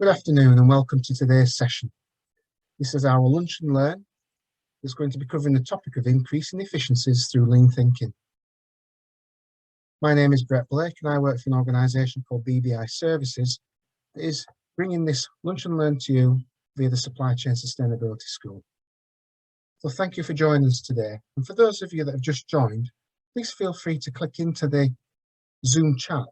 Good afternoon and welcome to today's session. This is our Lunch and Learn. It's going to be covering the topic of increasing efficiencies through lean thinking. My name is Brett Blake and I work for an organisation called BBI Services that is bringing this Lunch and Learn to you via the Supply Chain Sustainability School. So thank you for joining us today. And for those of you that have just joined, please feel free to click into the Zoom chat.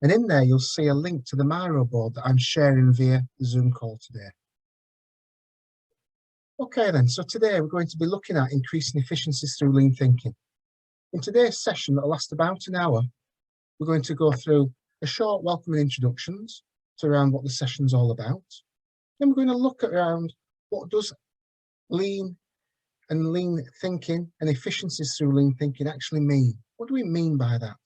And in there, you'll see a link to the Miro board that I'm sharing via the Zoom call today. Okay then, so today we're going to be looking at increasing efficiencies through lean thinking. In today's session that will last about an hour, we're going to go through a short welcome and introductions to around what the session's all about. Then we're going to look at around what does lean thinking and efficiencies through lean thinking actually mean. What do we mean by that?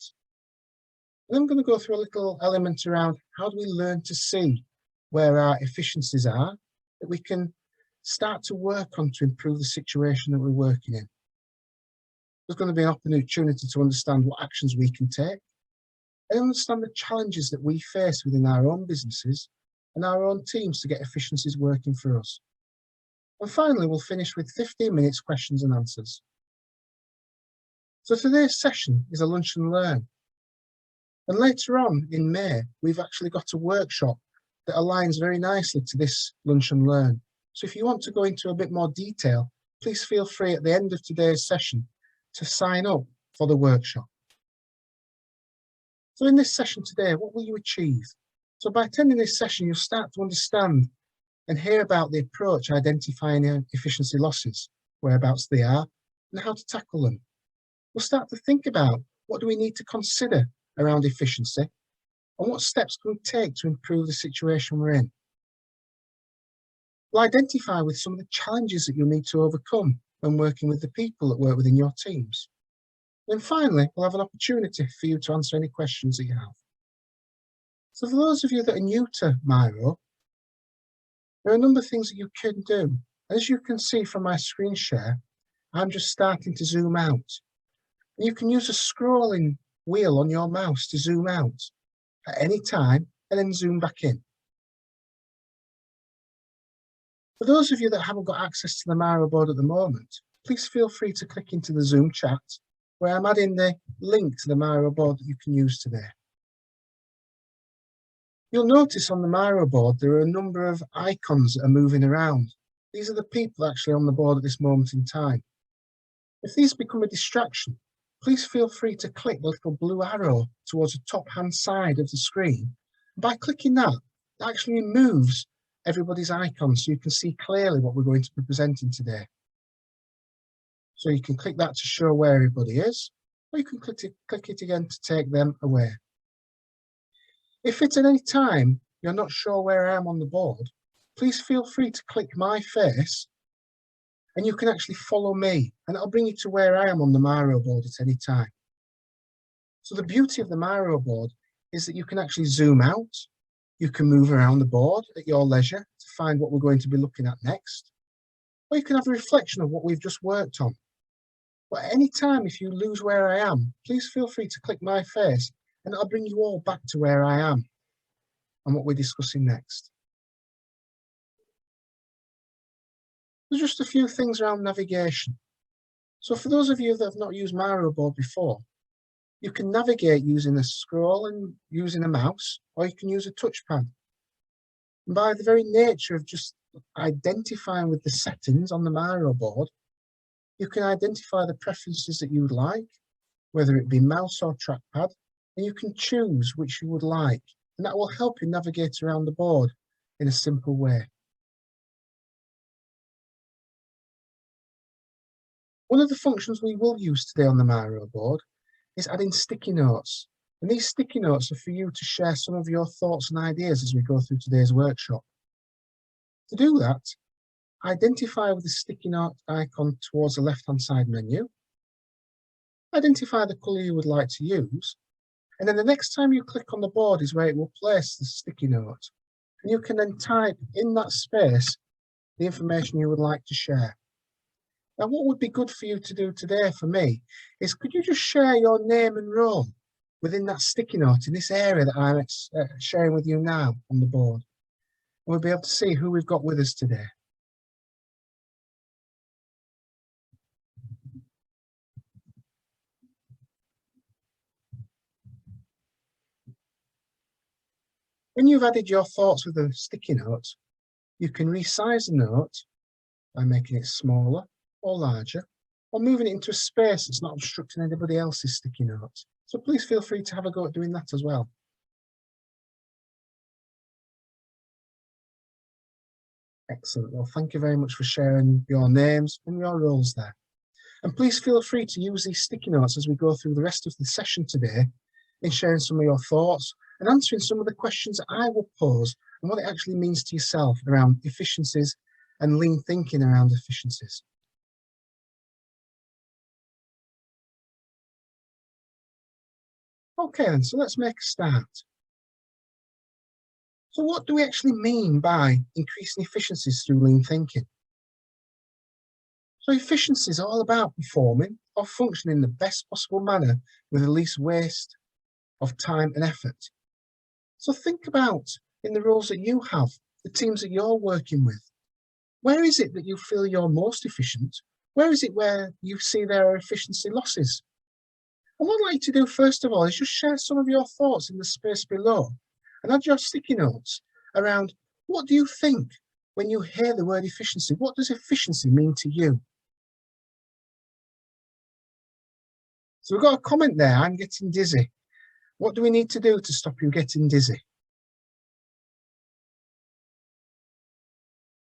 And I'm going to go through a little element around how do we learn to see where our efficiencies are that we can start to work on to improve the situation that we're working in. There's going to be an opportunity to understand what actions we can take and understand the challenges that we face within our own businesses and our own teams to get efficiencies working for us. And finally, we'll finish with 15 minutes questions and answers. So today's session is a lunch and learn. And later on in May, we've actually got a workshop that aligns very nicely to this lunch and learn. So if you want to go into a bit more detail, please feel free at the end of today's session to sign up for the workshop. So in this session today, what will you achieve? So by attending this session, you'll start to understand and hear about the approach identifying efficiency losses, whereabouts they are, and how to tackle them. We'll start to think about what do we need to consider around efficiency and what steps can we take to improve the situation we're in. We'll identify with some of the challenges that you'll need to overcome when working with the people that work within your teams. Then finally, we'll have an opportunity for you to answer any questions that you have. So for those of you that are new to Miro, there are a number of things that you can do. As you can see from my screen share, I'm just starting to zoom out. And you can use a scrolling wheel on your mouse to zoom out at any time and then zoom back in. For those of you that haven't got access to the Miro board at the moment, please feel free to click into the Zoom chat where I'm adding the link to the Miro board that you can use today. You'll notice on the Miro board there are a number of icons that are moving around. These are the people actually on the board at this moment in time. If these become a distraction, please feel free to click the little blue arrow towards the top hand side of the screen. By clicking that, it actually removes everybody's icons so you can see clearly what we're going to be presenting today. So you can click that to show where everybody is, or you can click it again to take them away. If at any time you're not sure where I am on the board, please feel free to click my face and you can actually follow me and it'll bring you to where I am on the Miro board at any time. So the beauty of the Miro board is that you can actually zoom out, you can move around the board at your leisure to find what we're going to be looking at next, or you can have a reflection of what we've just worked on. But at any time, if you lose where I am, please feel free to click my face and it'll bring you all back to where I am and what we're discussing next. There's just a few things around navigation. So for those of you that have not used Miro board before, you can navigate using a scroll and using a mouse, or you can use a touchpad. And by the very nature of just identifying with the settings on the Miro board, you can identify the preferences that you would like, whether it be mouse or trackpad, and you can choose which you would like. And that will help you navigate around the board in a simple way. One of the functions we will use today on the Miro board is adding sticky notes. And these sticky notes are for you to share some of your thoughts and ideas as we go through today's workshop. To do that, identify with the sticky note icon towards the left-hand side menu. Identify the colour you would like to use. And then the next time you click on the board is where it will place the sticky note. And you can then type in that space the information you would like to share. Now, what would be good for you to do today for me is could you just share your name and role within that sticky note in this area that I'm sharing with you now on the board. We'll be able to see who we've got with us today. When you've added your thoughts with a sticky note, you can resize the note by making it smaller or larger, or moving it into a space that's not obstructing anybody else's sticky note. So please feel free to have a go at doing that as well. Excellent. Well, thank you very much for sharing your names and your roles there. And please feel free to use these sticky notes as we go through the rest of the session today in sharing some of your thoughts and answering some of the questions that I will pose and what it actually means to yourself around efficiencies and lean thinking around efficiencies. Okay then, so let's make a start. So what do we actually mean by increasing efficiencies through lean thinking? So efficiency is all about performing or functioning in the best possible manner with the least waste of time and effort. So think about in the roles that you have, the teams that you're working with. Where is it that you feel you're most efficient? Where is it where you see there are efficiency losses? And what I'd like to do first of all is just share some of your thoughts in the space below and add your sticky notes around what do you think when you hear the word efficiency? What does efficiency mean to you? So we've got a comment there, I'm getting dizzy. What do we need to do to stop you getting dizzy?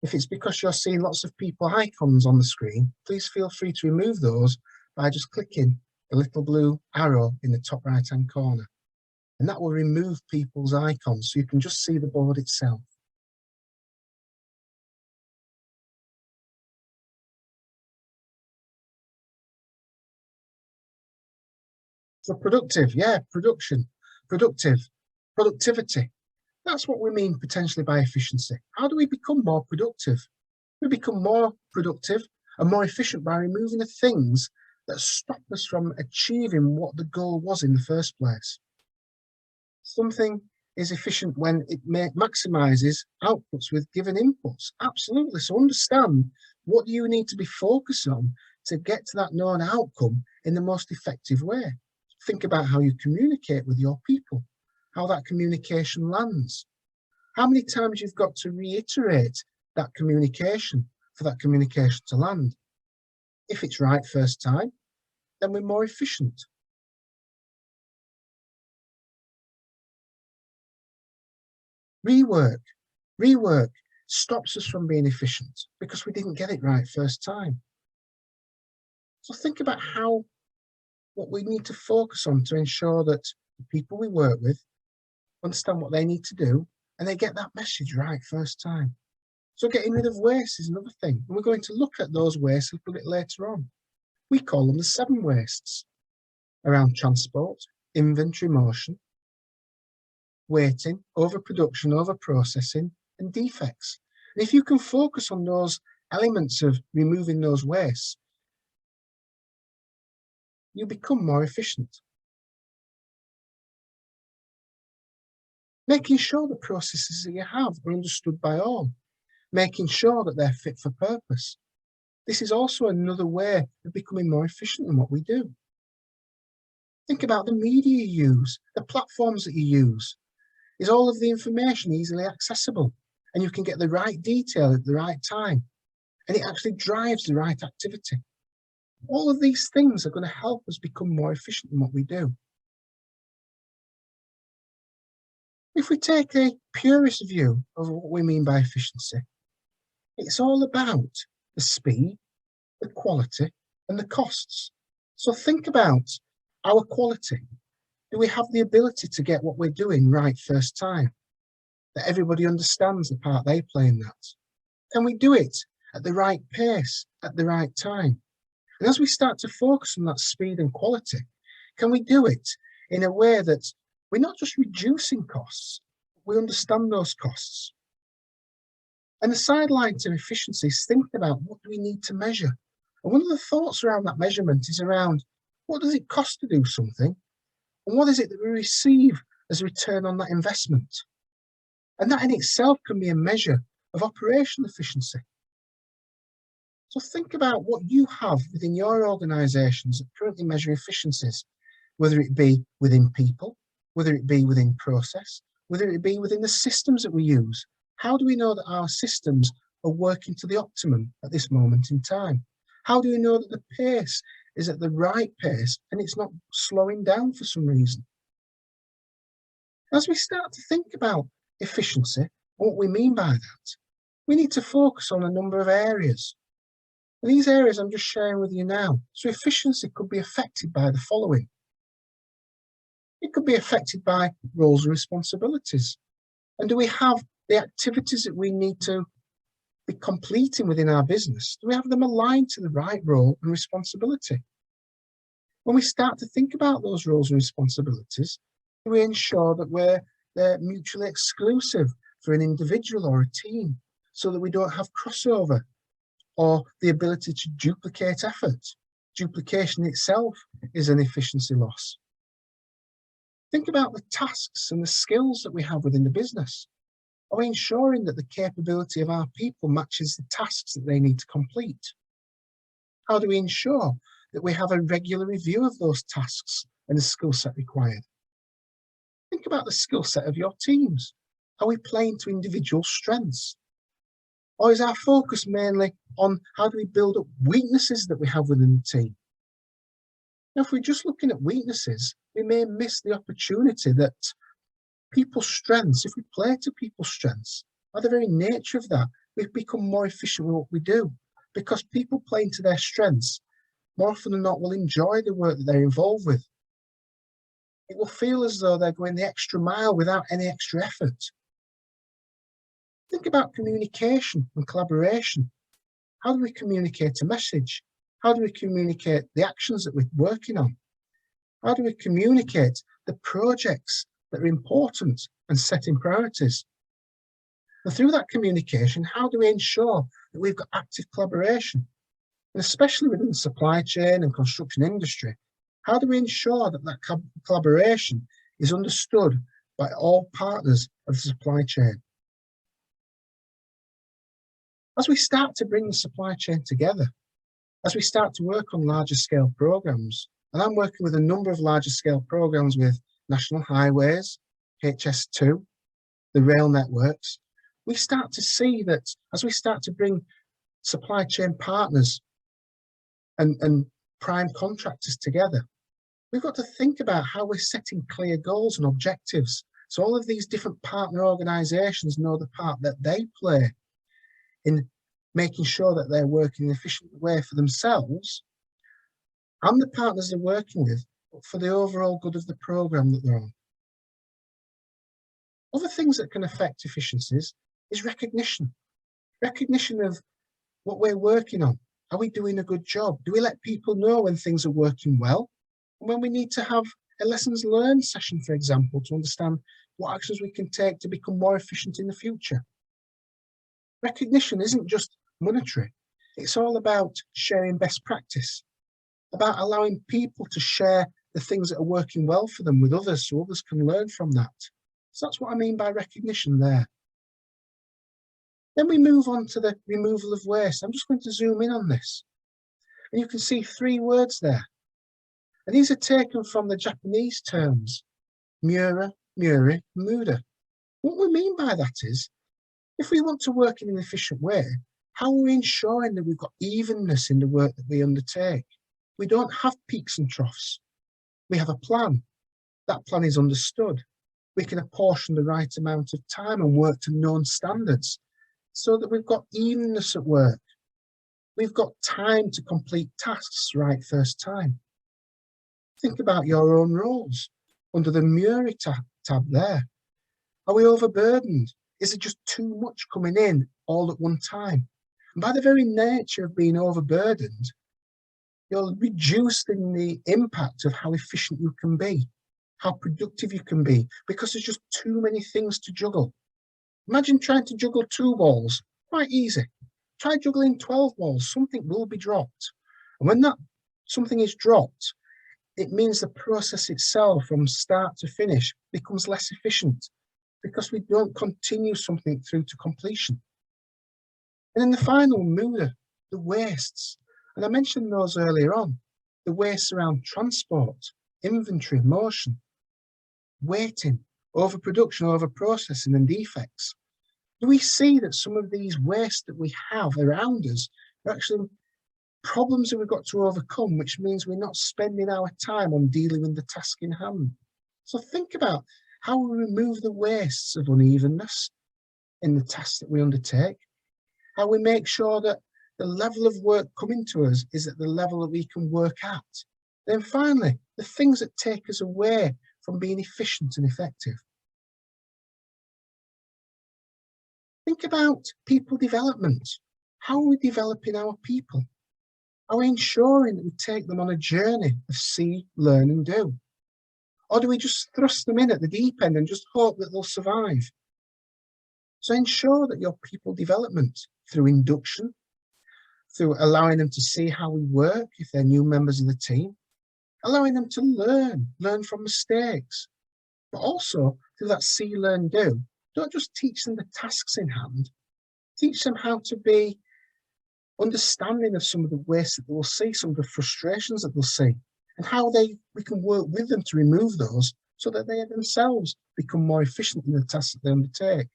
If it's because you're seeing lots of people icons on the screen, please feel free to remove those by just clicking the little blue arrow in the top right hand corner. And that will remove people's icons so you can just see the board itself. So productive, yeah, production, productive, productivity. That's what we mean potentially by efficiency. How do we become more productive? We become more productive and more efficient by removing the things that stop us from achieving what the goal was in the first place. Something is efficient when it maximizes outputs with given inputs. Absolutely. So understand what you need to be focused on to get to that known outcome in the most effective way. Think about how you communicate with your people, how that communication lands, how many times you've got to reiterate that communication for that communication to land. If it's right first time, then we're more efficient. Rework stops us from being efficient because we didn't get it right first time. So think about what we need to focus on to ensure that the people we work with understand what they need to do and they get that message right first time. So getting rid of waste is another thing. And we're going to look at those wastes a little bit later on. We call them the 7 wastes around transport, inventory motion, waiting, overproduction, overprocessing, and defects. And if you can focus on those elements of removing those wastes, you become more efficient. Making sure the processes that you have are understood by all, making sure that they're fit for purpose. This is also another way of becoming more efficient in what we do. Think about the media you use, the platforms that you use. Is all of the information easily accessible? And you can get the right detail at the right time. And it actually drives the right activity. All of these things are going to help us become more efficient in what we do. If we take a purist view of what we mean by efficiency, it's all about the speed, the quality, and the costs. So think about our quality. Do we have the ability to get what we're doing right first time? That everybody understands the part they play in that? Can we do it at the right pace, at the right time? And as we start to focus on that speed and quality, can we do it in a way that we're not just reducing costs, we understand those costs? And the sideline to efficiency is thinking about what do we need to measure? And one of the thoughts around that measurement is around what does it cost to do something? And what is it that we receive as a return on that investment? And that in itself can be a measure of operational efficiency. So think about what you have within your organisations that currently measure efficiencies, whether it be within people, whether it be within process, whether it be within the systems that we use. How do we know that our systems are working to the optimum at this moment in time? How do we know that the pace is at the right pace and it's not slowing down for some reason? As we start to think about efficiency and what we mean by that, we need to focus on a number of areas. And these areas I'm just sharing with you now. So efficiency could be affected by the following. It could be affected by roles and responsibilities. And do we have the activities that we need to be completing within our business? Do we have them aligned to the right role and responsibility? When we start to think about those roles and responsibilities, do we ensure that they're mutually exclusive for an individual or a team, so that we don't have crossover or the ability to duplicate effort? Duplication itself is an efficiency loss. Think about the tasks and the skills that we have within the business. Are we ensuring that the capability of our people matches the tasks that they need to complete? How do we ensure that we have a regular review of those tasks and the skill set required? Think about the skill set of your teams. Are we playing to individual strengths? Or is our focus mainly on how do we build up weaknesses that we have within the team? Now, if we're just looking at weaknesses, we may miss the opportunity that people's strengths, if we play to people's strengths, by the very nature of that, we've become more efficient with what we do, because people playing to their strengths, more often than not, will enjoy the work that they're involved with. It will feel as though they're going the extra mile without any extra effort. Think about communication and collaboration. How do we communicate a message? How do we communicate the actions that we're working on? How do we communicate the projects that are important and setting priorities? And through that communication, how do we ensure that we've got active collaboration? And especially within the supply chain and construction industry, how do we ensure that that collaboration is understood by all partners of the supply chain? As we start to bring the supply chain together, as we start to work on larger scale programs, and I'm working with a number of larger scale programs with National Highways, HS2, the rail networks, we start to see that as we start to bring supply chain partners and prime contractors together, we've got to think about how we're setting clear goals and objectives. So all of these different partner organisations know the part that they play in making sure that they're working in an efficient way for themselves and the partners they're working with, but for the overall good of the programme that they're on. Other things that can affect efficiencies is recognition. Recognition of what we're working on. Are we doing a good job? Do we let people know when things are working well? And when we need to have a lessons learned session, for example, to understand what actions we can take to become more efficient in the future. Recognition isn't just monetary. It's all about sharing best practice, about allowing people to share the things that are working well for them with others so others can learn from that. So that's what I mean by recognition there. Then we move on to the removal of waste. I'm just going to zoom in on this. And you can see 3 words there. And these are taken from the Japanese terms, Mura, Muri, Muda. What we mean by that is, if we want to work in an efficient way, how are we ensuring that we've got evenness in the work that we undertake? We don't have peaks and troughs. We have a plan. That plan is understood. We can apportion the right amount of time and work to known standards so that we've got evenness at work. We've got time to complete tasks right first time. Think about your own roles under the Muri tab there. Are we overburdened? Is it just too much coming in all at one time? And by the very nature of being overburdened, you're reducing the impact of how efficient you can be, how productive you can be, because there's just too many things to juggle. Imagine trying to juggle 2 balls, quite easy. Try juggling 12 balls, something will be dropped. And when that something is dropped, it means the process itself from start to finish becomes less efficient. because we don't continue something through to completion. And then the final mood, the wastes. And I mentioned those earlier on. The wastes around transport, inventory, motion, waiting, overproduction, overprocessing and defects. Do we see that some of these wastes that we have around us are actually problems that we've got to overcome, which means we're not spending our time on dealing with the task in hand? So think about how we remove the wastes of unevenness in the tasks that we undertake, how we make sure that the level of work coming to us is at the level that we can work at. Then finally, the things that take us away from being efficient and effective. Think about people development. How are we developing our people? Are we ensuring that we take them on a journey of see, learn and do? Or do we just thrust them in at the deep end and just hope that they'll survive? So ensure that your people development through induction, through allowing them to see how we work if they're new members of the team, allowing them to learn from mistakes, but also through that see, learn, do. Don't just teach them the tasks in hand, teach them how to be understanding of some of the wastes that they'll see, some of the frustrations that they'll see, and how we can work with them to remove those so that they themselves become more efficient in the tasks that they undertake.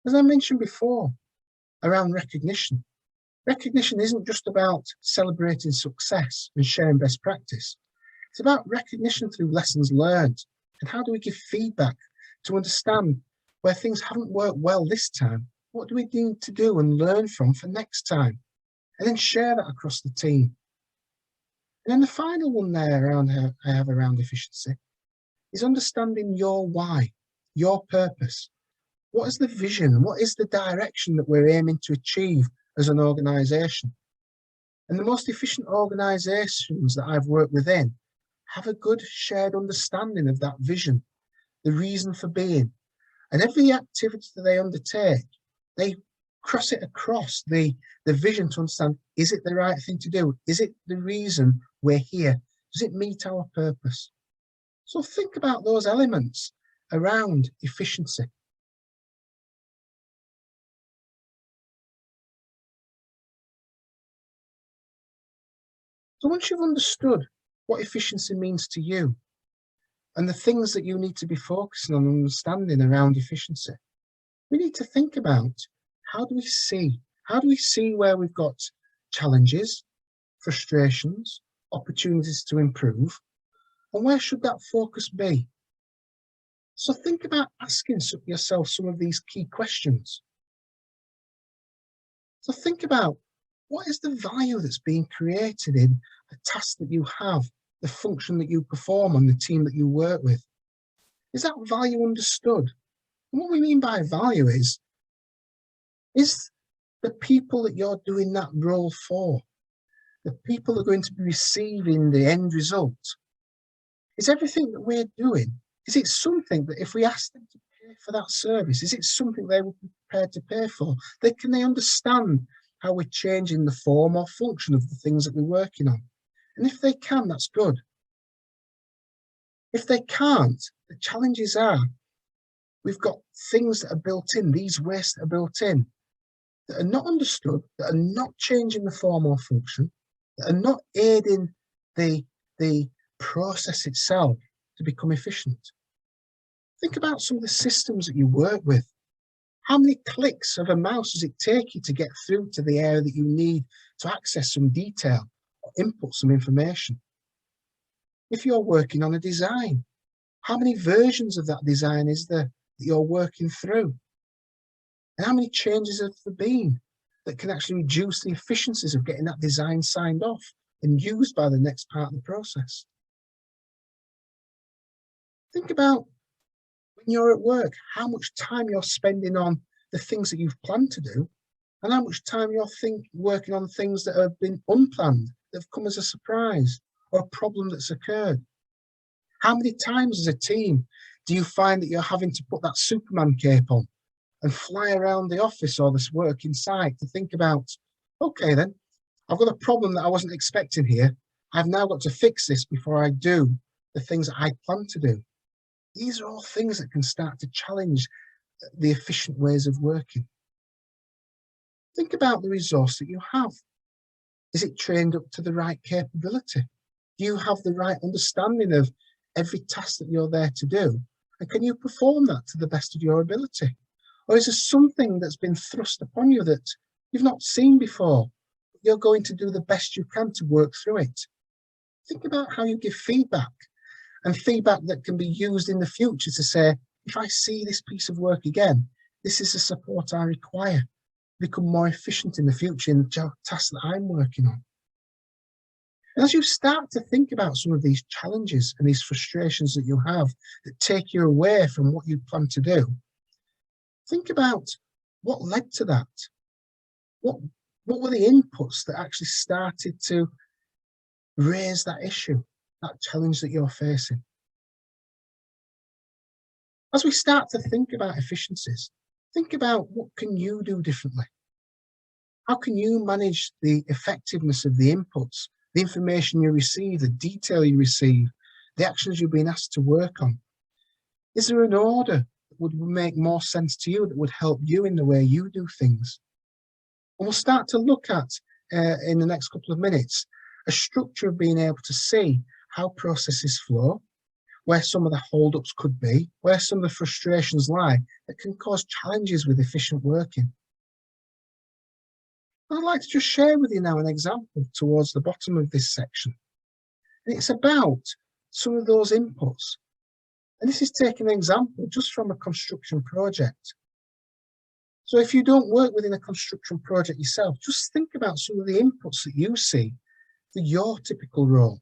As I mentioned before, around recognition. Recognition isn't just about celebrating success and sharing best practice. It's about recognition through lessons learned and how do we give feedback to understand where things haven't worked well this time. What do we need to do and learn from for next time? And then share that across the team. And then the final one there I have around efficiency is understanding your why, your purpose. What is the vision? What is the direction that we're aiming to achieve as an organisation? And the most efficient organisations that I've worked within have a good shared understanding of that vision, the reason for being. And every activity that they undertake, they cross it across the vision to understand, is it the right thing to do? Is it the reason we're here? Does it meet our purpose? So think about those elements around efficiency. So once you've understood what efficiency means to you and the things that you need to be focusing on and understanding around efficiency, we need to think about how do we see where we've got challenges, frustrations, opportunities to improve, and where should that focus be? So think about asking yourself some of these key questions. So think about, what is the value that's being created in the task that you have, the function that you perform on the team that you work with? Is that value understood? And what we mean by value is the people that you're doing that role for, the people that are going to be receiving the end result, is everything that we're doing, is it something that if we ask them to pay for that service, is it something they would be prepared to pay for? Can they understand how we're changing the form or function of the things that we're working on? And if they can, that's good. If they can't, the challenges are, we've got things that are built in, these wastes that are built in, that are not understood, that are not changing the form or function, that are not aiding the process itself to become efficient. Think about some of the systems that you work with. How many clicks of a mouse does it take you to get through to the area that you need to access some detail or input some information? If you're working on a design, how many versions of that design is there that you're working through? And how many changes have there been that can actually reduce the efficiencies of getting that design signed off and used by the next part of the process? Think about when you're at work, how much time you're spending on the things that you've planned to do and how much time you're working on things that have been unplanned, that have come as a surprise or a problem that's occurred. How many times as a team do you find that you're having to put that Superman cape on and fly around the office or this working site to think about, okay then, I've got a problem that I wasn't expecting here. I've now got to fix this before I do the things that I plan to do. These are all things that can start to challenge the efficient ways of working. Think about the resource that you have. Is it trained up to the right capability? Do you have the right understanding of every task that you're there to do? And can you perform that to the best of your ability? Or is there something that's been thrust upon you that you've not seen before? You're going to do the best you can to work through it. Think about how you give feedback, and feedback that can be used in the future to say, if I see this piece of work again, this is the support I require to become more efficient in the future in the tasks that I'm working on. And as you start to think about some of these challenges and these frustrations that you have that take you away from what you plan to do, think about what led to that. What were the inputs that actually started to raise that issue, that challenge that you're facing? As we start to think about efficiencies, think about what can you do differently? How can you manage the effectiveness of the inputs, the information you receive, the detail you receive, the actions you've been asked to work on? Is there an order that would make more sense to you, that would help you in the way you do things? And we'll start to look at, in the next couple of minutes, a structure of being able to see how processes flow, where some of the hold-ups could be, where some of the frustrations lie that can cause challenges with efficient working. I'd like to just share with you now an example towards the bottom of this section. And it's about some of those inputs. And this is taking an example just from a construction project. So if you don't work within a construction project yourself, just think about some of the inputs that you see for your typical role.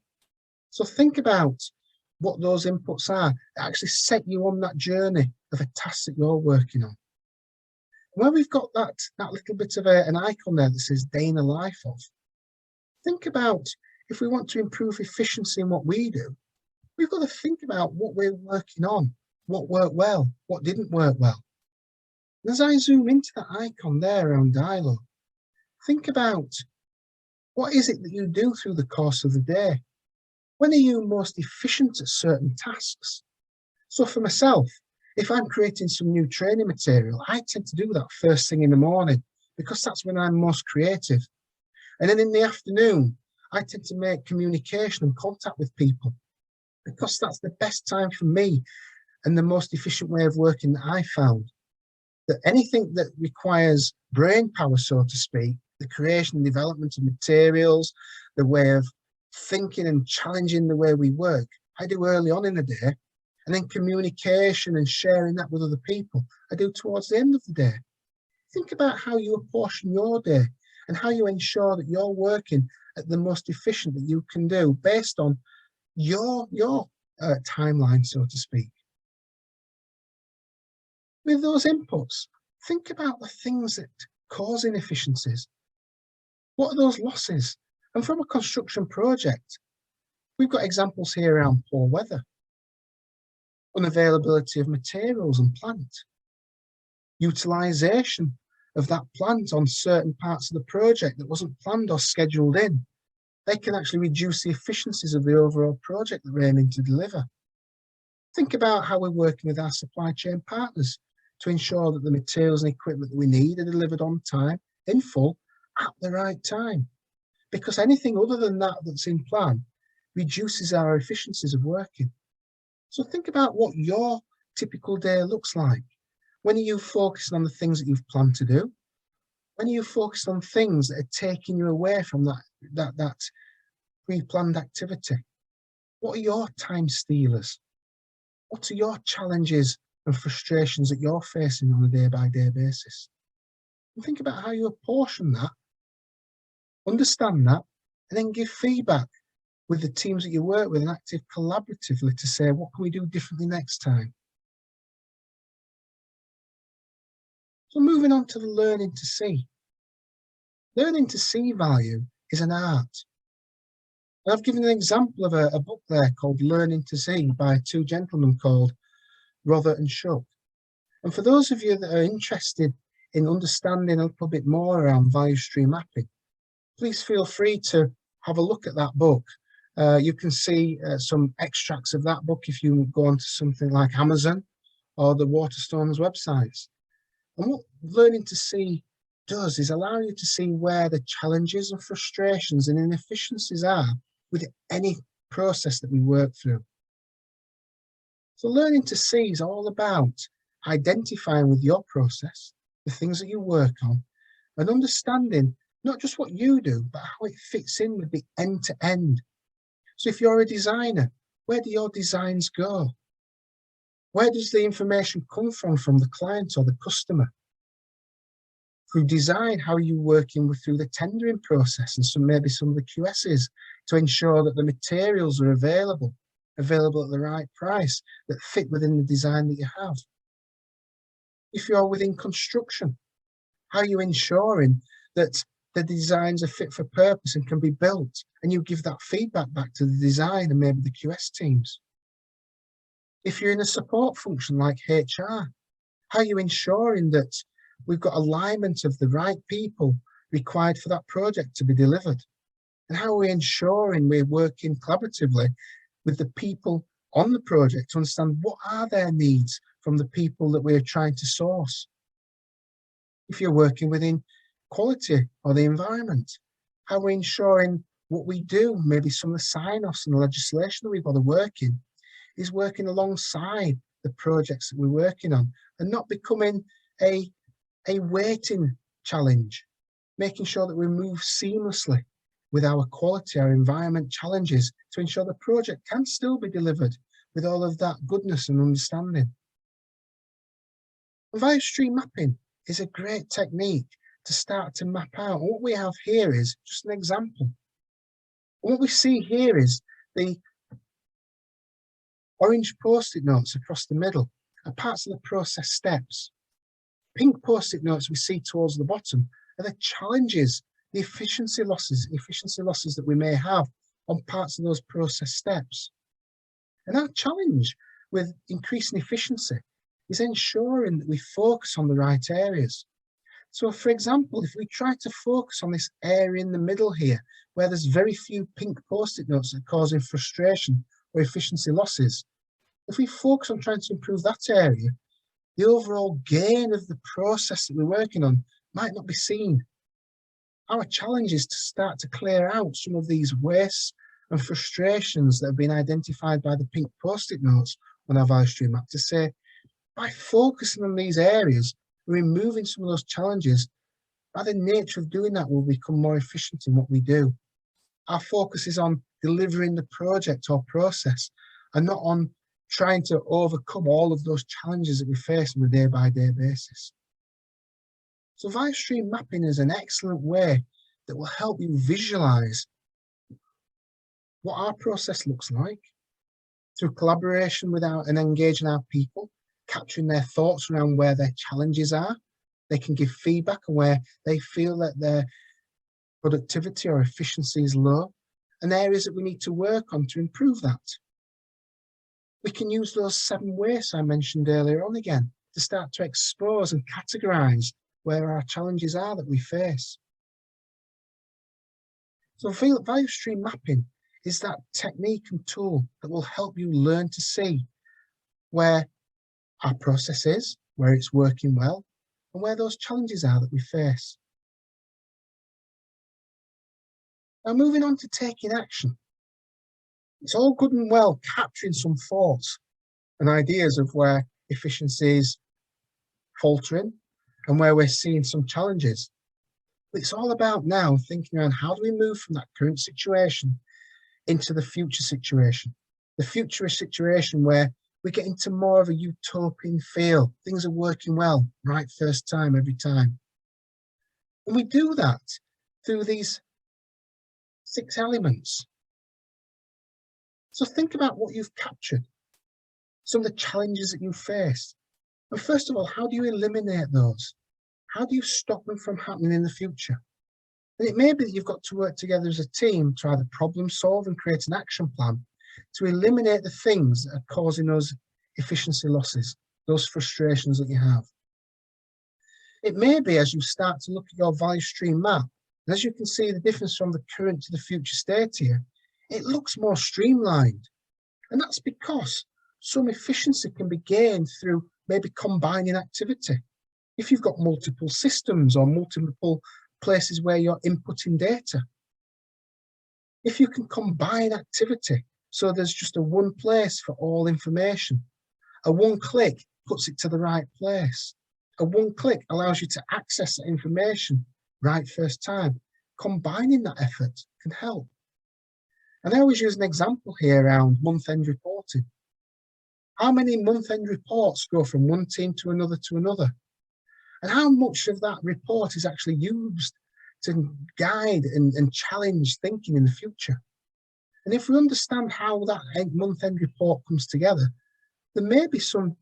So think about what those inputs are that actually set you on that journey of a task that you're working on. Where we've got that little bit of an icon there that says day in the life of, think about if we want to improve efficiency in what we do, we've got to think about what we're working on, what worked well, what didn't work well. And as I zoom into that icon there around dialogue, think about what is it that you do through the course of the day? When are you most efficient at certain tasks? So for myself, if I'm creating some new training material, I tend to do that first thing in the morning because that's when I'm most creative. And then in the afternoon, I tend to make communication and contact with people because that's the best time for me and the most efficient way of working that I found. That anything that requires brain power, so to speak, the creation and development of materials, the way of thinking and challenging the way we work, I do early on in the day. And then communication and sharing that with other people, I do towards the end of the day. Think about how you apportion your day and how you ensure that you're working at the most efficient that you can do based on your timeline, so to speak. With those inputs, think about the things that cause inefficiencies. What are those losses? And from a construction project, we've got examples here around poor weather, unavailability of materials and plant, utilisation of that plant on certain parts of the project that wasn't planned or scheduled in. They can actually reduce the efficiencies of the overall project that we're aiming to deliver. Think about how we're working with our supply chain partners to ensure that the materials and equipment that we need are delivered on time, in full, at the right time. Because anything other than that that's in plan reduces our efficiencies of working. So think about what your typical day looks like. When are you focusing on the things that you've planned to do? When are you focused on things that are taking you away from that pre-planned activity? What are your time stealers? What are your challenges and frustrations that you're facing on a day-by-day basis? And think about how you apportion that, understand that, and then give feedback with the teams that you work with and active collaboratively to say, what can we do differently next time? So moving on to the learning to see. Learning to see value is an art. And I've given an example of a book there called Learning to See by two gentlemen called Rother and Shuck. And for those of you that are interested in understanding a little bit more around value stream mapping, please feel free to have a look at that book You can see some extracts of that book if you go onto something like Amazon or the Waterstones websites. And what learning to see does is allow you to see where the challenges and frustrations and inefficiencies are with any process that we work through. So learning to see is all about identifying with your process, the things that you work on, and understanding not just what you do, but how it fits in with the end-to-end. So if you're a designer, where do your designs go? Where does the information come from the client or the customer? Through design, how are you working through the tendering process and maybe some of the QSs to ensure that the materials are available at the right price that fit within the design that you have? If you're within construction, how are you ensuring that the designs are fit for purpose and can be built, and you give that feedback back to the design and maybe the QS teams? If you're in a support function like HR, how are you ensuring that we've got alignment of the right people required for that project to be delivered? And how are we ensuring we're working collaboratively with the people on the project to understand what are their needs from the people that we're trying to source? If you're working within quality or the environment, how are we ensuring what we do, maybe some of the sign-offs and the legislation that we've got to work in, is working alongside the projects that we're working on and not becoming a waiting challenge, making sure that we move seamlessly with our quality, our environment challenges to ensure the project can still be delivered with all of that goodness and understanding. Value stream mapping is a great technique to start to map out. And what we have here is just an example. And what we see here is the orange post-it notes across the middle are parts of the process steps. Pink post-it notes we see towards the bottom are the challenges, the efficiency losses that we may have on parts of those process steps. And our challenge with increasing efficiency is ensuring that we focus on the right areas. So for example, if we try to focus on this area in the middle here, where there's very few pink post-it notes that are causing frustration or efficiency losses, if we focus on trying to improve that area, the overall gain of the process that we're working on might not be seen. Our challenge is to start to clear out some of these wastes and frustrations that have been identified by the pink post-it notes on our value stream map, to say, by focusing on these areas, removing some of those challenges, by the nature of doing that, we'll become more efficient in what we do. Our focus is on delivering the project or process and not on trying to overcome all of those challenges that we face on a day-by-day basis. So value stream mapping is an excellent way that will help you visualize what our process looks like through collaboration with and engaging our people, capturing their thoughts around where their challenges are. They can give feedback on where they feel that their productivity or efficiency is low, and areas that we need to work on to improve that. We can use those 7 ways I mentioned earlier on again to start to expose and categorize where our challenges are that we face. So value stream mapping is that technique and tool that will help you learn to see where our process is, where it's working well, and where those challenges are that we face. Now, moving on to taking action. It's all good and well capturing some thoughts and ideas of where efficiency is faltering and where we're seeing some challenges. But it's all about now thinking around how do we move from that current situation into the future situation, the future situation where we get into more of a utopian feel. Things are working well, right first time, every time. And we do that through these 6 elements. So think about what you've captured, some of the challenges that you faced. And first of all, how do you eliminate those? How do you stop them from happening in the future? And it may be that you've got to work together as a team to either problem solve and create an action plan to eliminate the things that are causing those efficiency losses, those frustrations that you have. It may be as you start to look at your value stream map, and as you can see the difference from the current to the future state here, It looks more streamlined, and that's because some efficiency can be gained through maybe combining activity. If you've got multiple systems or multiple places where you're inputting data, if you can combine activity so there's just a one place for all information, a one click puts it to the right place, a one click allows you to access that information right first time. Combining that effort can help. And I always use an example here around month-end reporting. How many month-end reports go from one team to another to another? And how much of that report is actually used to guide and challenge thinking in the future? And if we understand how that month-end report comes together, there may be some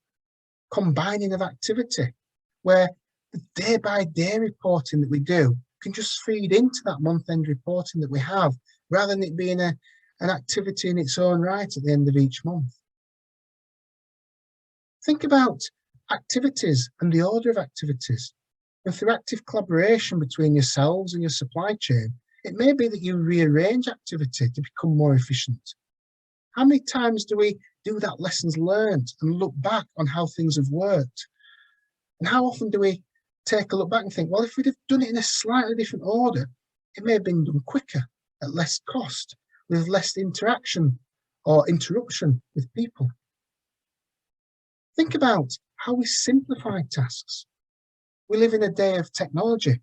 combining of activity where the day-by-day reporting that we do can just feed into that month-end reporting that we have, rather than it being an activity in its own right at the end of each month. Think about activities and the order of activities. And through active collaboration between yourselves and your supply chain, it may be that you rearrange activity to become more efficient. How many times do we do that lessons learned and look back on how things have worked? And how often do we take a look back and think, well, if we'd have done it in a slightly different order, it may have been done quicker, at less cost, with less interaction or interruption with people. Think about how we simplify tasks. We live in a day of technology.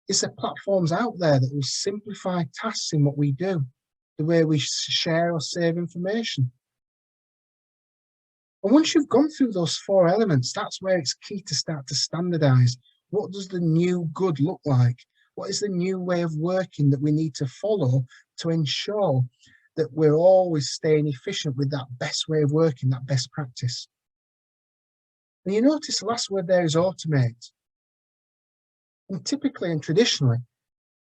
Is there platforms out there that will simplify tasks in what we do, the way we share or save information? And once you've gone through those four elements, that's where it's key to start to standardize. What does the new good look like? What is the new way of working that we need to follow to ensure that we're always staying efficient with that best way of working, that best practice? And you notice the last word there is automate. And typically and traditionally,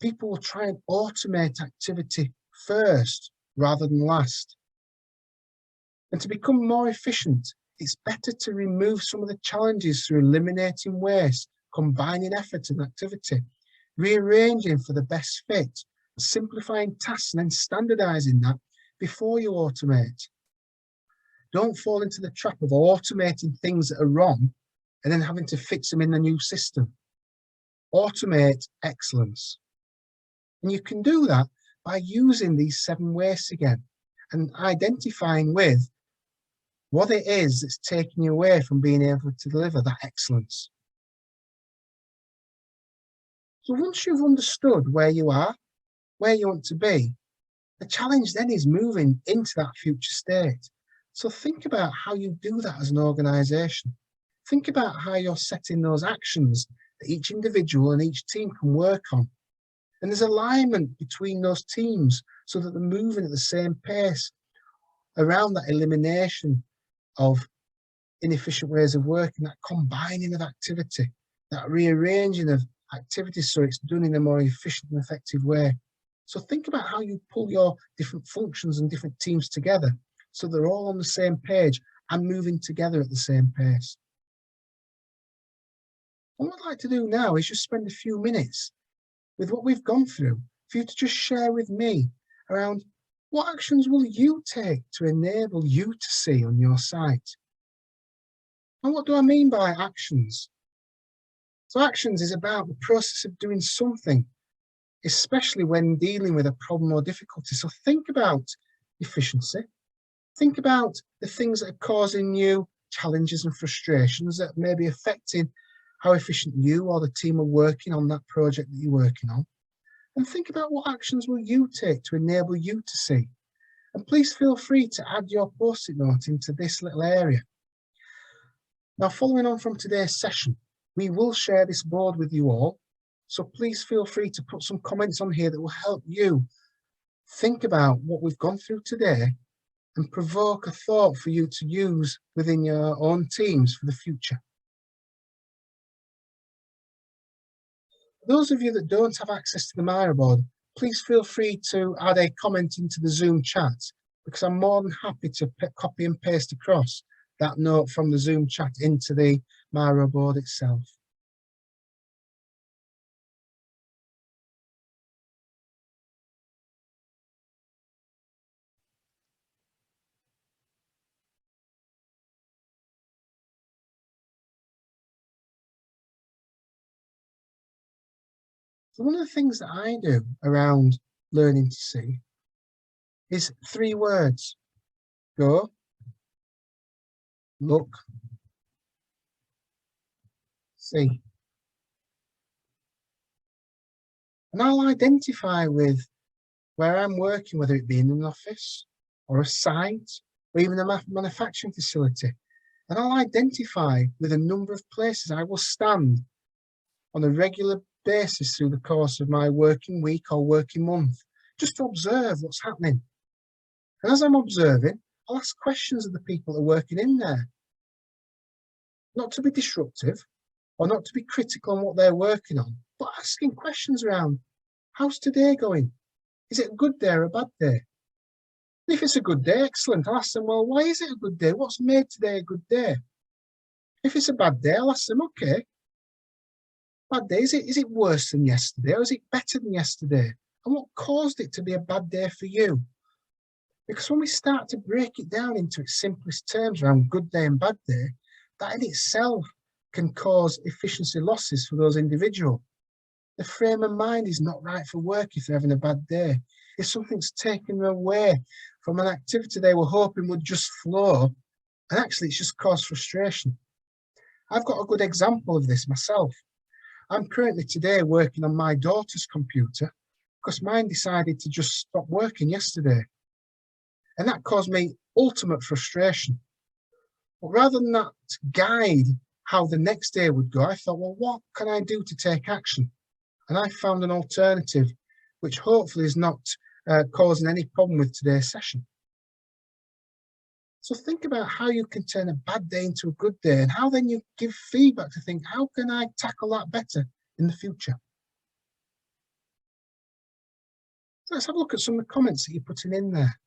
people will try and automate activity first rather than last. And to become more efficient, it's better to remove some of the challenges through eliminating waste, combining effort and activity, rearranging for the best fit, simplifying tasks and then standardizing that before you automate. Don't fall into the trap of automating things that are wrong and then having to fix them in the new system. Automate excellence. And you can do that by using these 7 ways again and identifying with what it is that's taking you away from being able to deliver that excellence. So once you've understood where you are, where you want to be, the challenge then is moving into that future state. So think about how you do that as an organisation. Think about how you're setting those actions that each individual and each team can work on. And there's alignment between those teams so that they're moving at the same pace around that elimination of inefficient ways of working, that combining of activity, that rearranging of activities so it's done in a more efficient and effective way. So think about how you pull your different functions and different teams together so they're all on the same page and moving together at the same pace. And what I'd like to do now is just spend a few minutes with what we've gone through for you to just share with me around what actions will you take to enable you to see on your site. And what do I mean by actions? So actions is about the process of doing something, especially when dealing with a problem or difficulty. So think about efficiency. Think about the things that are causing you challenges and frustrations that may be affecting how efficient you or the team are working on that project that you're working on. And think about what actions will you take to enable you to see. And please feel free to add your post-it note into this little area. Now, following on from today's session, we will share this board with you all. So please feel free to put some comments on here that will help you think about what we've gone through today and provoke a thought for you to use within your own teams for the future. For those of you that don't have access to the Miro board, please feel free to add a comment into the Zoom chat, because I'm more than happy to copy and paste across that note from the Zoom chat into the Miro board itself. So one of the things that I do around learning to see is 3 words: go, look, see. And I'll identify with where I'm working, whether it be in an office or a site or even a manufacturing facility. And I'll identify with a number of places I will stand on a regular basis through the course of my working week or working month, just to observe what's happening. And as I'm observing, I'll ask questions of the people that are working in there, not to be disruptive or not to be critical on what they're working on, but asking questions around, how's today going? Is it a good day or a bad day? And if it's a good day, excellent. I'll ask them, well, why is it a good day? What's made today a good day? If it's a bad day, I'll ask them, okay, bad day, is it worse than yesterday or is it better than yesterday? And what caused it to be a bad day for you? Because when we start to break it down into its simplest terms around good day and bad day, that in itself can cause efficiency losses for those individuals. The frame of mind is not right for work if they're having a bad day. If something's taken them away from an activity they were hoping would just flow, and actually it's just caused frustration. I've got a good example of this myself. I'm currently today working on my daughter's computer because mine decided to just stop working yesterday. And that caused me ultimate frustration. But rather than that guide how the next day would go, I thought, well, what can I do to take action? And I found an alternative, which hopefully is not causing any problem with today's session. So think about how you can turn a bad day into a good day, and how then you give feedback to think, how can I tackle that better in the future? So let's have a look at some of the comments that you're putting in there.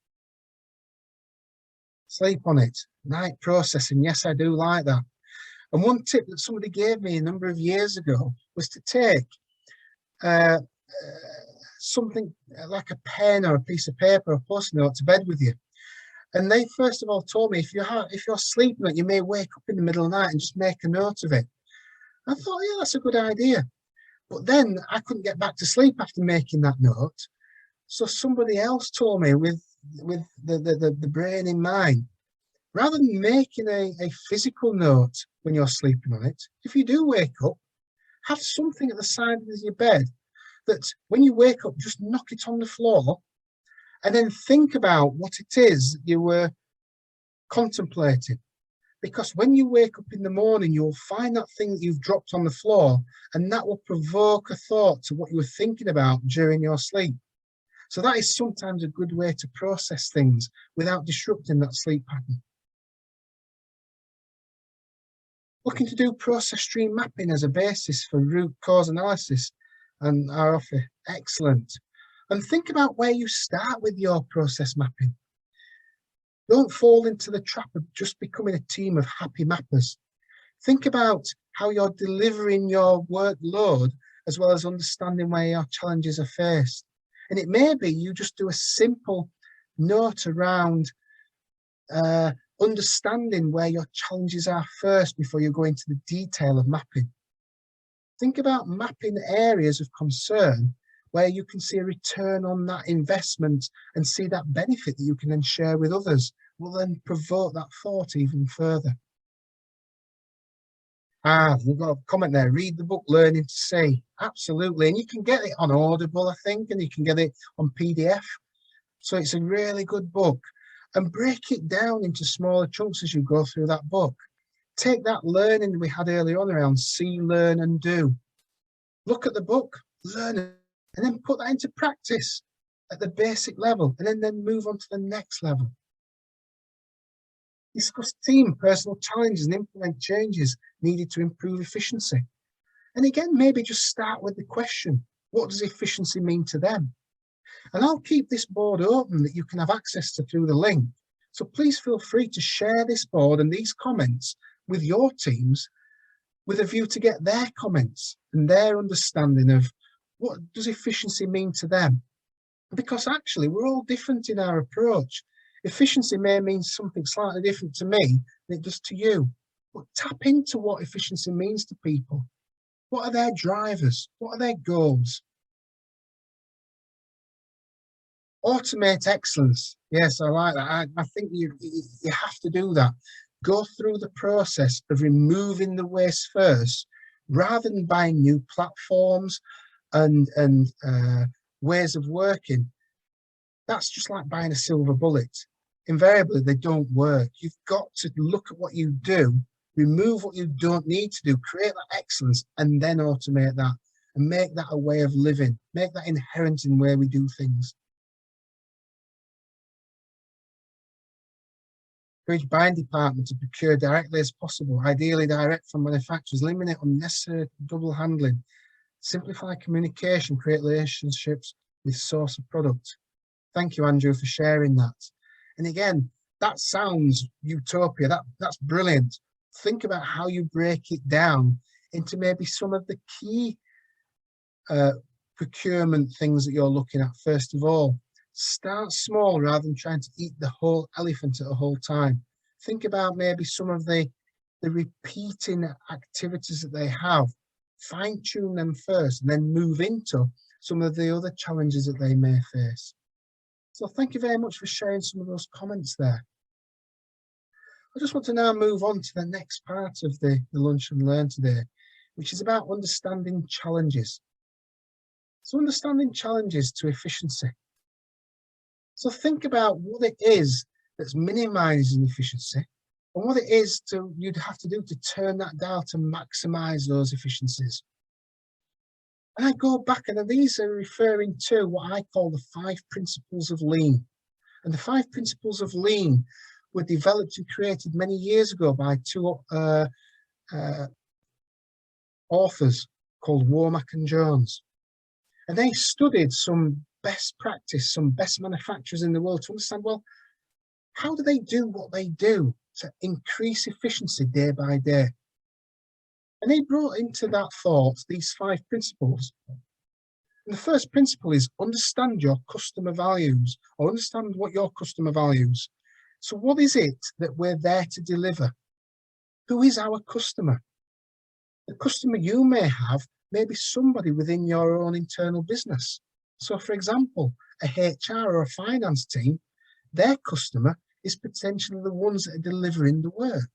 Sleep on it, night processing. Yes, I do like that. And one tip that somebody gave me a number of years ago was to take something like a pen or a piece of paper or a post-it note to bed with you. And they first of all told me, if you're sleeping, you may wake up in the middle of the night and just make a note of it. I thought, yeah, that's a good idea. But then I couldn't get back to sleep after making that note. So somebody else told me with the brain in mind, rather than making a physical note when you're sleeping on it, if you do wake up, have something at the side of your bed that when you wake up, just knock it on the floor and then think about what it is that you were contemplating. Because when you wake up in the morning, you'll find that thing that you've dropped on the floor, and that will provoke a thought to what you were thinking about during your sleep. So that is sometimes a good way to process things without disrupting that sleep pattern. Looking to do process stream mapping as a basis for root cause analysis and our offer, excellent. And think about where you start with your process mapping. Don't fall into the trap of just becoming a team of happy mappers. Think about how you're delivering your workload, as well as understanding where your challenges are faced. And it may be you just do a simple note around understanding where your challenges are first before you go into the detail of mapping. Think about mapping areas of concern where you can see a return on that investment and see that benefit that you can then share with others, will then provoke that thought even further. We've got a comment there, read the book Learning to See. Absolutely, and you can get it on Audible, I think, and you can get it on PDF. So it's a really good book. And break it down into smaller chunks as you go through that book. Take that learning we had earlier on around see, learn and do. Look at the book, learn it, and then put that into practice at the basic level, and then move on to the next level. Discuss team, personal challenges and implement changes needed to improve efficiency. And again, maybe just start with the question, what does efficiency mean to them? And I'll keep this board open that you can have access to through the link. So please feel free to share this board and these comments with your teams with a view to get their comments and their understanding of what does efficiency mean to them. Because actually we're all different in our approach. Efficiency may mean something slightly different to me than it does to you, but tap into what efficiency means to people. What are their drivers? What are their goals? Automate excellence. Yes, I like that. I think you have to do that. Go through the process of removing the waste first, rather than buying new platforms and ways of working. That's just like buying a silver bullet. Invariably, they don't work. You've got to look at what you do, remove what you don't need to do, create that excellence, and then automate that and make that a way of living, make that inherent in where we do things. Encourage buying department to procure directly as possible, ideally direct from manufacturers, eliminate unnecessary double handling, simplify communication, create relationships with source of product. Thank you, Andrew, for sharing that. And again, that sounds utopia. That's brilliant. Think about how you break it down into maybe some of the key procurement things that you're looking at. First of all, start small rather than trying to eat the whole elephant at a whole time. Think about maybe some of the repeating activities that they have, fine tune them first, and then move into some of the other challenges that they may face. So thank you very much for sharing some of those comments there. I just want to now move on to the next part of the Lunch and Learn today, which is about understanding challenges. So understanding challenges to efficiency. So think about what it is that's minimizing efficiency and what it is you'd have to do to turn that dial to maximize those efficiencies. And I go back, and these are referring to what I call the 5 principles of lean. And the 5 principles of lean were developed and created many years ago by 2 authors called Womack and Jones. And they studied some best practice, some best manufacturers in the world to understand, well, how do they do what they do to increase efficiency day by day? And they brought into that thought these 5 principles. And the first principle is understand your customer values, or understand what your customer values. So what is it that we're there to deliver? Who is our customer? The customer you may have may be somebody within your own internal business. So for example, a HR or a finance team, their customer is potentially the ones that are delivering the work.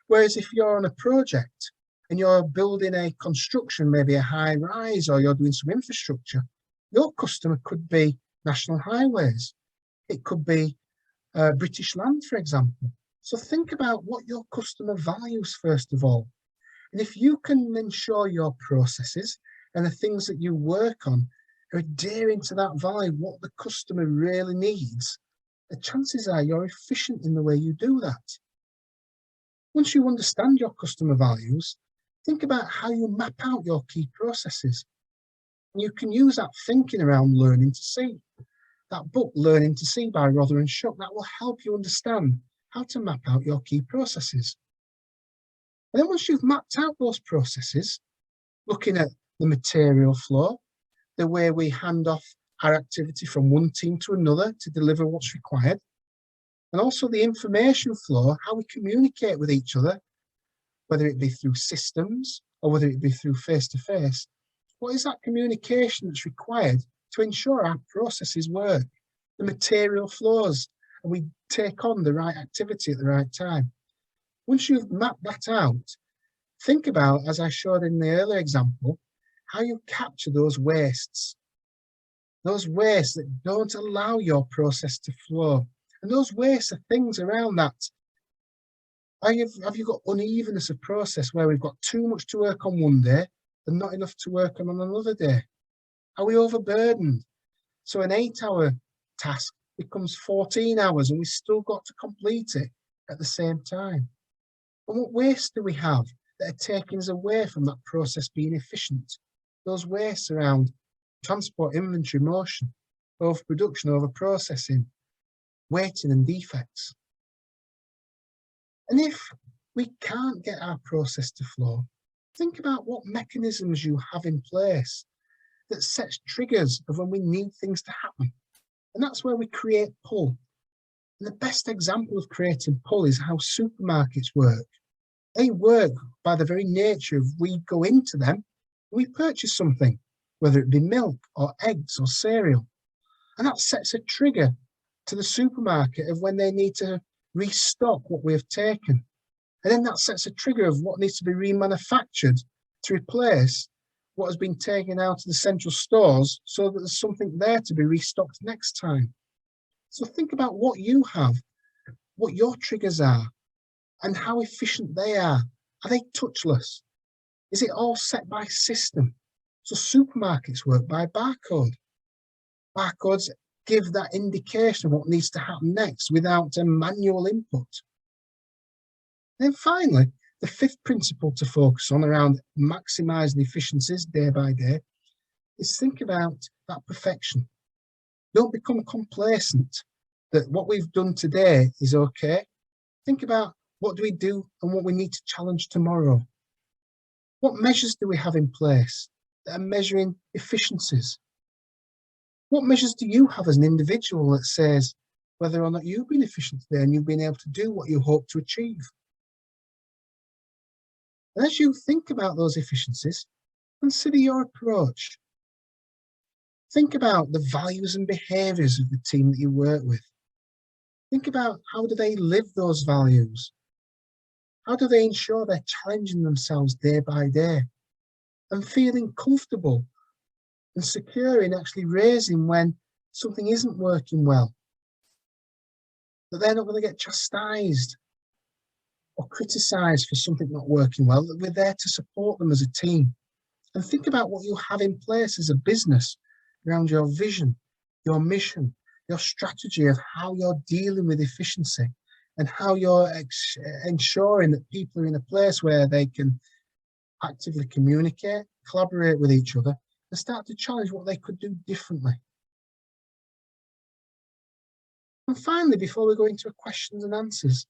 Whereas if you're on a project and you're building a construction, maybe a high rise, or you're doing some infrastructure, your customer could be National Highways. It could be British Land, for example. So think about what your customer values first of all. And if you can ensure your processes and the things that you work on are adhering to that value, what the customer really needs, the chances are you're efficient in the way you do that. Once you understand your customer values, think about how you map out your key processes. And you can use that thinking around learning to see. That book, Learning to See by Rother and Shuck, that will help you understand how to map out your key processes. And then once you've mapped out those processes, looking at the material flow, the way we hand off our activity from one team to another to deliver what's required, and also the information flow, how we communicate with each other, whether it be through systems or whether it be through face-to-face, what is that communication that's required to ensure our processes work, the material flows, and we take on the right activity at the right time. Once you've mapped that out, think about, as I showed in the earlier example, how you capture those wastes that don't allow your process to flow. And those wastes are things around that. Have you got unevenness of process where we've got too much to work on one day and not enough to work on another day? Are we overburdened? So an 8-hour task becomes 14 hours and we've still got to complete it at the same time. And what wastes do we have that are taking us away from that process being efficient? Those wastes around transport, inventory, motion, overproduction, overprocessing, waiting and defects. And if we can't get our process to flow, think about what mechanisms you have in place that sets triggers of when we need things to happen. And that's where we create pull. And the best example of creating pull is how supermarkets work. They work by the very nature of we go into them, we purchase something, whether it be milk or eggs or cereal. And that sets a trigger to the supermarket of when they need to restock what we have taken. And then that sets a trigger of what needs to be remanufactured to replace what has been taken out of the central stores so that there's something there to be restocked next time. So think about what you have, what your triggers are, and how efficient they are. Are they touchless? Is it all set by system? So supermarkets work by barcode. Barcodes give that indication of what needs to happen next without a manual input. Then finally, the fifth principle to focus on around maximising efficiencies day by day is think about that perfection. Don't become complacent that what we've done today is okay. Think about what do we do and what we need to challenge tomorrow. What measures do we have in place that are measuring efficiencies? What measures do you have as an individual that says whether or not you've been efficient today and you've been able to do what you hope to achieve? And as you think about those efficiencies, consider your approach. Think about the values and behaviours of the team that you work with. Think about how do they live those values? How do they ensure they're challenging themselves day by day and feeling comfortable and secure in actually raising when something isn't working well? That they're not going to get chastised or criticised for something not working well, that we're there to support them as a team. And think about what you have in place as a business around your vision, your mission, your strategy of how you're dealing with efficiency and how you're ensuring that people are in a place where they can actively communicate, collaborate with each other and start to challenge what they could do differently. And finally, before we go into questions and answers,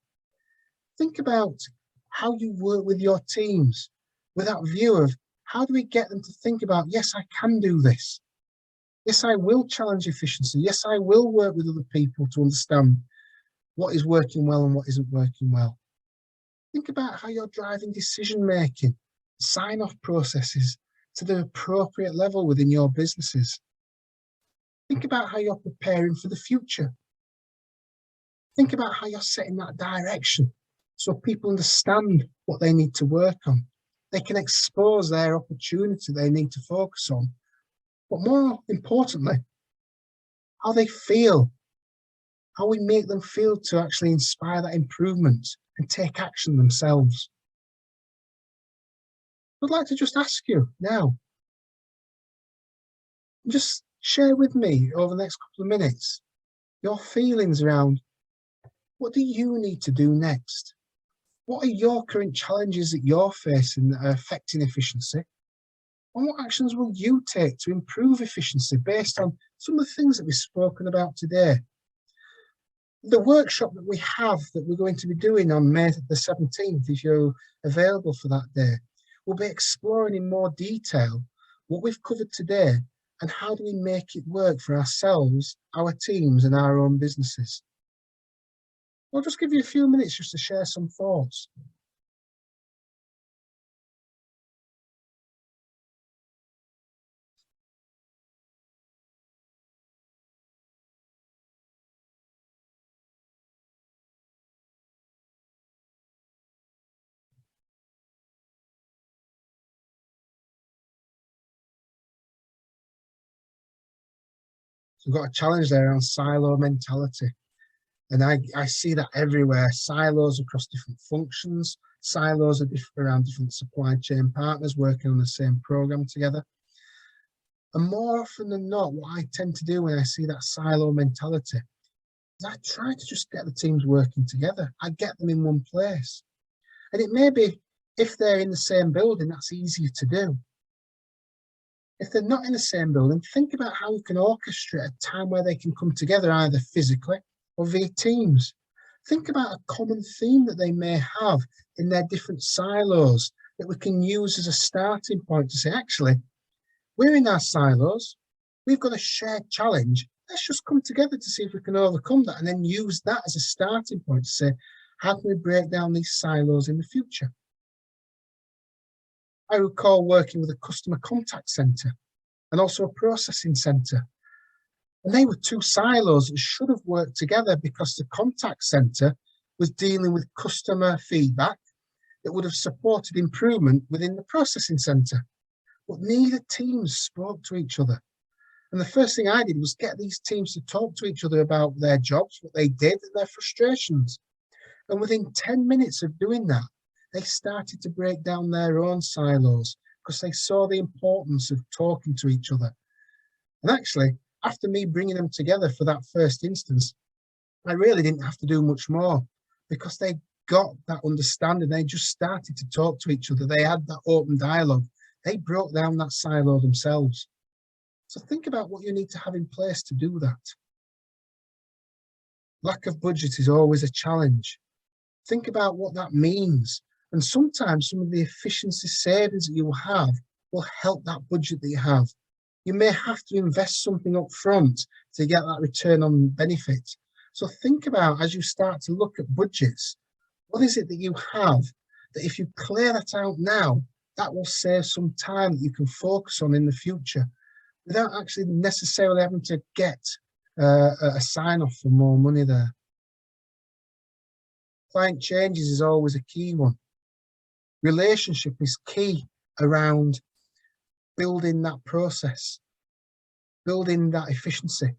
think about how you work with your teams with that view of how do we get them to think about, yes, I can do this. Yes, I will challenge efficiency. Yes, I will work with other people to understand what is working well and what isn't working well. Think about how you're driving decision-making, sign-off processes to the appropriate level within your businesses. Think about how you're preparing for the future. Think about how you're setting that direction so people understand what they need to work on. They can expose their opportunity they need to focus on. But more importantly, how they feel, how we make them feel to actually inspire that improvement and take action themselves. I'd like to just ask you now, just share with me over the next couple of minutes your feelings around what do you need to do next? What are your current challenges that you're facing that are affecting efficiency? And what actions will you take to improve efficiency based on some of the things that we've spoken about today? The workshop that we have that we're going to be doing on May the 17th, if you're available for that day, we'll be exploring in more detail what we've covered today and how do we make it work for ourselves, our teams and our own businesses. I'll just give you a few minutes just to share some thoughts. So we've got a challenge there around silo mentality. And I see that everywhere, silos across different functions, silos are around different supply chain partners working on the same program together. And more often than not, what I tend to do when I see that silo mentality is I try to just get the teams working together. I get them in one place. And it may be, if they're in the same building, that's easier to do. If they're not in the same building, think about how you can orchestrate a time where they can come together either physically or via Teams. Think about a common theme that they may have in their different silos that we can use as a starting point to say, actually, we're in our silos, we've got a shared challenge, let's just come together to see if we can overcome that and then use that as a starting point to say, how can we break down these silos in the future? I recall working with a customer contact centre and also a processing centre. And they were two silos that should have worked together because the contact centre was dealing with customer feedback that would have supported improvement within the processing centre. But neither teams spoke to each other. And the first thing I did was get these teams to talk to each other about their jobs, what they did, and their frustrations. And within 10 minutes of doing that, they started to break down their own silos because they saw the importance of talking to each other. And actually, after me bringing them together for that first instance, I really didn't have to do much more because they got that understanding. They just started to talk to each other. They had that open dialogue. They broke down that silo themselves. So think about what you need to have in place to do that. Lack of budget is always a challenge. Think about what that means. And sometimes some of the efficiency savings that you will have will help that budget that you have. You may have to invest something up front to get that return on benefit. So think about, as you start to look at budgets, what is it that you have that if you clear that out now, that will save some time that you can focus on in the future without actually necessarily having to get a sign-off for more money there. Client changes is always a key one. Relationship is key around building that process, building that efficiency.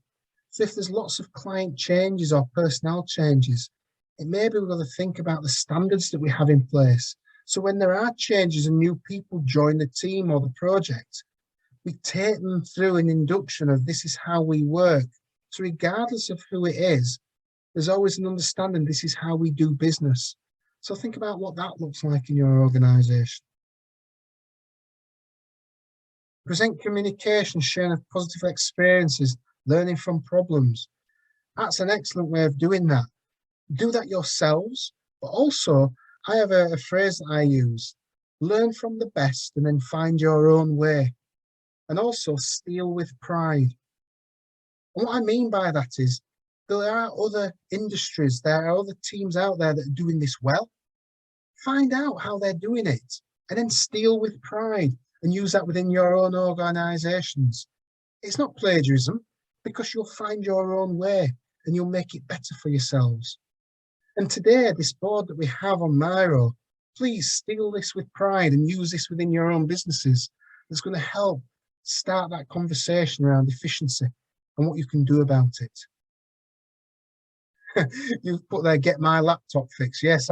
So if there's lots of client changes or personnel changes, it may be we've got to think about the standards that we have in place. So when there are changes and new people join the team or the project, we take them through an induction of this is how we work. So regardless of who it is, there's always an understanding this is how we do business. So think about what that looks like in your organisation. Present communication, sharing of positive experiences, learning from problems. That's an excellent way of doing that. Do that yourselves, but also I have a phrase that I use, learn from the best and then find your own way. And also steal with pride. And what I mean by that is there are other industries, there are other teams out there that are doing this well. Find out how they're doing it and then steal with pride and use that within your own organisations. It's not plagiarism because you'll find your own way and you'll make it better for yourselves. And today, this board that we have on Miro, please steal this with pride and use this within your own businesses. It's going to help start that conversation around efficiency and what you can do about it. You've put there, get my laptop fixed. Yes,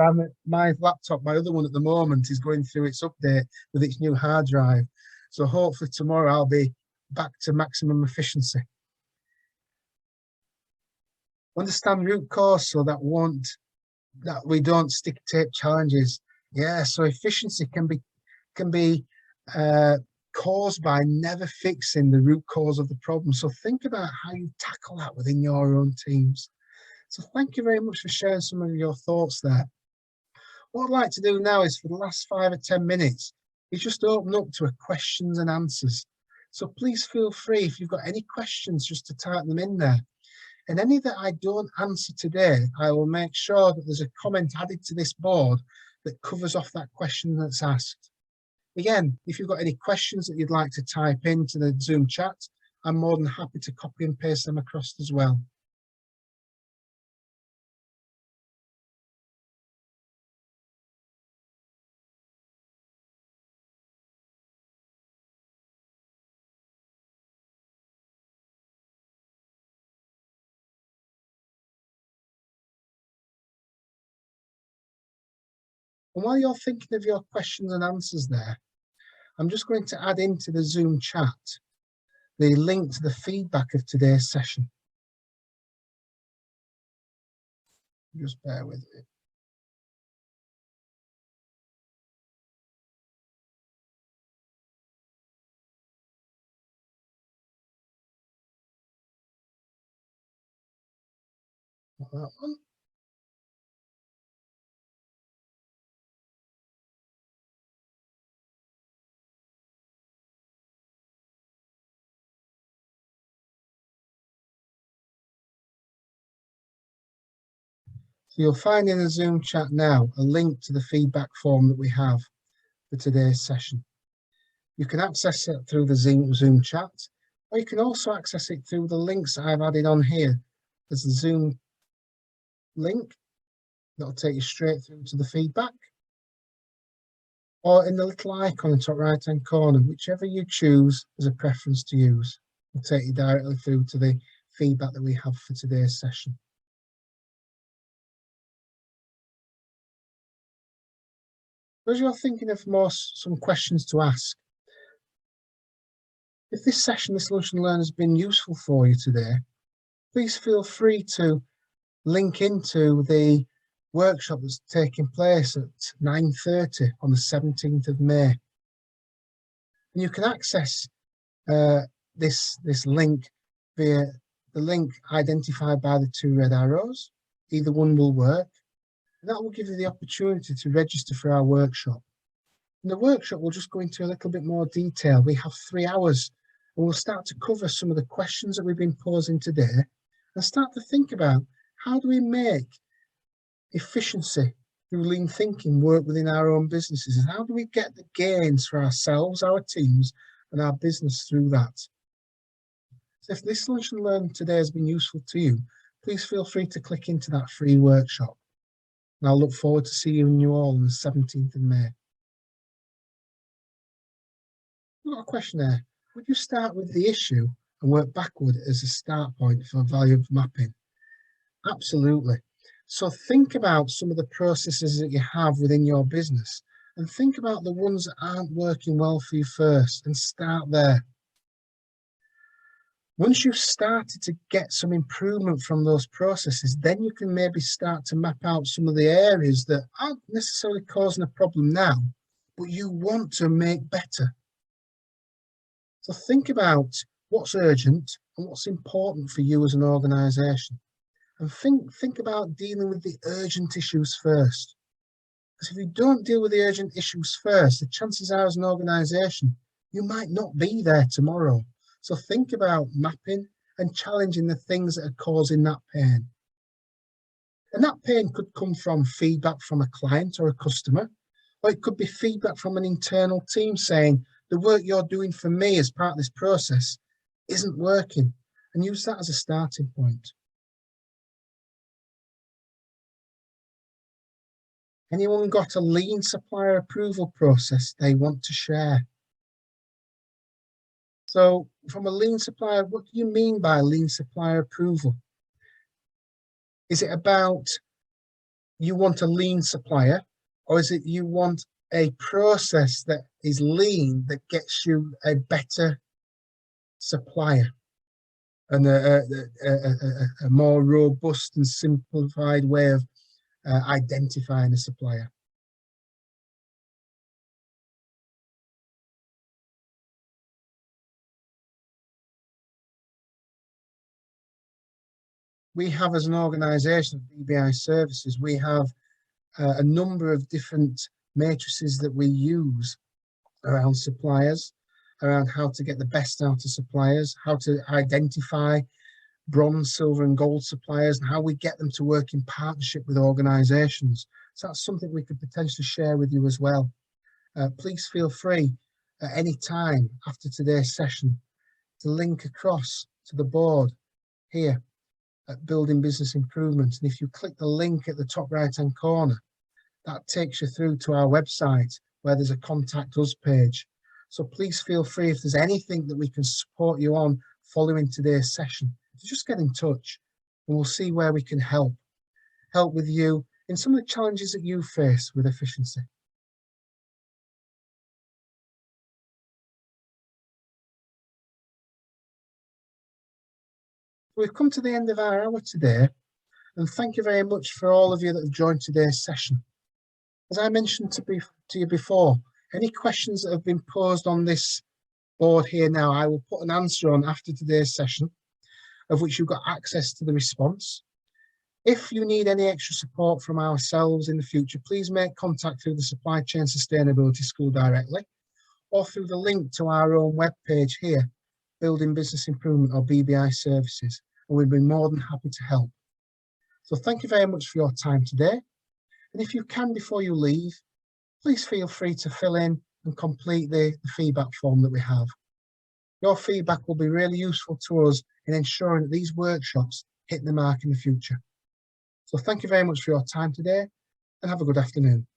my laptop, my other one at the moment, is going through its update with its new hard drive. So hopefully tomorrow I'll be back to maximum efficiency. Understand root cause so that we don't stick tape challenges. Yeah, so efficiency can be caused by never fixing the root cause of the problem. So think about how you tackle that within your own teams. So thank you very much for sharing some of your thoughts there. What I'd like to do now is for the last 5 or 10 minutes is just open up to a questions and answers. So please feel free if you've got any questions just to type them in there. And any that I don't answer today, I will make sure that there's a comment added to this board that covers off that question that's asked. Again, if you've got any questions that you'd like to type into the Zoom chat, I'm more than happy to copy and paste them across as well. And while you're thinking of your questions and answers there, I'm just going to add into the Zoom chat the link to the feedback of today's session. Just bear with me. Not that one. So you'll find in the Zoom chat now a link to the feedback form that we have for today's session. You can access it through the Zoom chat, Or you can also access it through the links that I've added on here. There's the Zoom link that'll take you straight through to the feedback, or in the little icon in the top right hand corner, whichever you choose as a preference to use, will take you directly through to the feedback that we have for today's session. As you're thinking of some questions to ask, if this session, this Lunch and Learn, has been useful for you today, please feel free to link into the workshop that's taking place at 9:30 on the 17th of May. And you can access this link via the link identified by the two red arrows. Either one will work. And that will give you the opportunity to register for our workshop. And the workshop will just go into a little bit more detail. We have 3 hours, and we'll start to cover some of the questions that we've been posing today and start to think about how do we make efficiency through lean thinking work within our own businesses, and how do we get the gains for ourselves, our teams, and our business through that. So if this Lunch and Learn today has been useful to you, please feel free to click into that free workshop. And I'll look forward to seeing you all on the 17th of May. I've got a question there. Would you start with the issue and work backward as a start point for value mapping? Absolutely. So think about some of the processes that you have within your business and think about the ones that aren't working well for you first and start there. Once you've started to get some improvement from those processes, then you can maybe start to map out some of the areas that aren't necessarily causing a problem now, but you want to make better. So think about what's urgent and what's important for you as an organisation. And think about dealing with the urgent issues first. Because if you don't deal with the urgent issues first, the chances are as an organisation, you might not be there tomorrow. So think about mapping and challenging the things that are causing that pain. And that pain could come from feedback from a client or a customer, or it could be feedback from an internal team saying, the work you're doing for me as part of this process isn't working, and use that as a starting point. Anyone got a lean supplier approval process they want to share? So from a lean supplier, what do you mean by lean supplier approval? Is it about you want a lean supplier, or is it you want a process that is lean that gets you a better supplier and a more robust and simplified way of identifying a supplier? We have, as an organisation of BBI Services, we have a number of different matrices that we use around suppliers, around how to get the best out of suppliers, how to identify bronze, silver and gold suppliers, and how we get them to work in partnership with organisations. So that's something we could potentially share with you as well. Please feel free at any time after today's session to link across to the board here at Building Business Improvement. And if you click the link at the top right hand corner, that takes you through to our website where there's a contact us page. So please feel free, if there's anything that we can support you on following today's session, to just get in touch and we'll see where we can help with you in some of the challenges that you face with efficiency. We've come to the end of our hour today, and thank you very much for all of you that have joined today's session. As I mentioned to you before, any questions that have been posed on this board here now, I will put an answer on after today's session, of which you've got access to the response. If you need any extra support from ourselves in the future, please make contact through the Supply Chain Sustainability School directly, or through the link to our own webpage here, Building Business Improvement or BBI Services, and we'd be more than happy to help. So thank you very much for your time today. And if you can, before you leave, please feel free to fill in and complete the feedback form that we have. Your feedback will be really useful to us in ensuring that these workshops hit the mark in the future. So thank you very much for your time today and have a good afternoon.